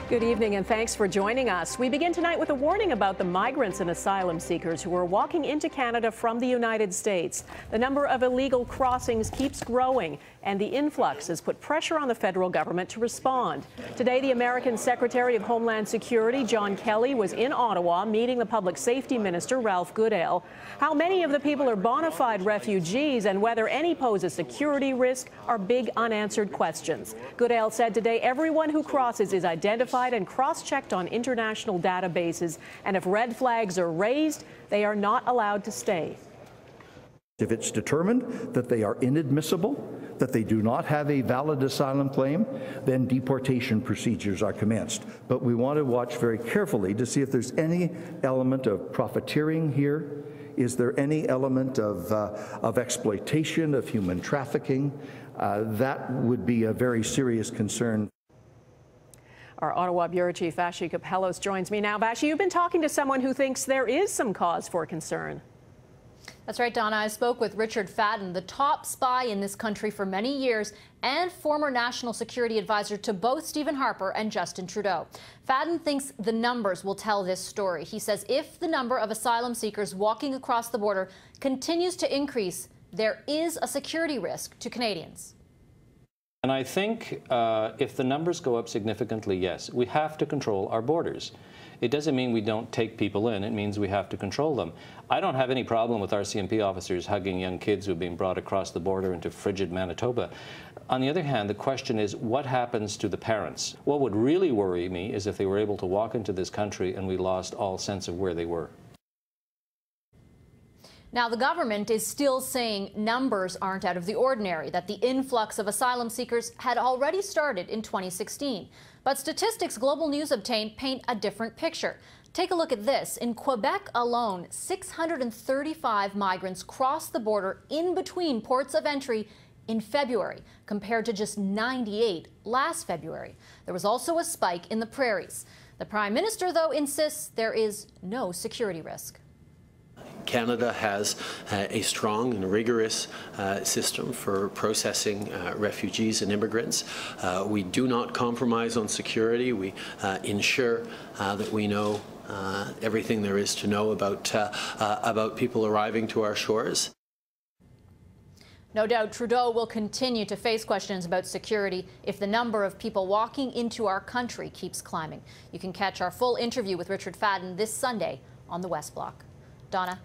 Good evening and thanks for joining us. We begin tonight with a warning about the migrants and asylum seekers who are walking into Canada from the United States. The number of illegal crossings keeps growing and the influx has put pressure on the federal government to respond. Today, the American Secretary of Homeland Security, John Kelly, was in Ottawa meeting the Public Safety Minister, Ralph Goodale. How many of the people are bona fide refugees and whether any pose a security risk are big unanswered questions. Goodale said today everyone who crosses is identified and cross-checked on international databases, and if red flags are raised, they are not allowed to stay. If it's determined that they are inadmissible, that they do not have a valid asylum claim, then deportation procedures are commenced. But we want to watch very carefully to see if there's any element of profiteering here. Is there any element of exploitation, of human trafficking? That would be a very serious concern. Our Ottawa Bureau Chief Vashi Kapelos joins me now. Vashi, you've been talking to someone who thinks there is some cause for concern. That's right, Donna. I spoke with Richard Fadden, the top spy in this country for many years and former national security advisor to both Stephen Harper and Justin Trudeau. Fadden thinks the numbers will tell this story. He says if the number of asylum seekers walking across the border continues to increase, there is a security risk to Canadians. And I think if the numbers go up significantly, yes, we have to control our borders. It doesn't mean we don't take people in. It means we have to control them. I don't have any problem with RCMP officers hugging young kids who are being brought across the border into frigid Manitoba. On the other hand, the question is, what happens to the parents? What would really worry me is if they were able to walk into this country and we lost all sense of where they were. Now, the government is still saying numbers aren't out of the ordinary, that the influx of asylum seekers had already started in 2016. But statistics Global News obtained paint a different picture. Take a look at this. In Quebec alone, 635 migrants crossed the border in between ports of entry in February, compared to just 98 last February. There was also a spike in the prairies. The Prime Minister, though, insists there is no security risk. Canada has a strong and rigorous system for processing refugees and immigrants. We do not compromise on security. We ensure that we know everything there is to know about people arriving to our shores. No doubt Trudeau will continue to face questions about security if the number of people walking into our country keeps climbing. You can catch our full interview with Richard Fadden this Sunday on the West Block. Donna.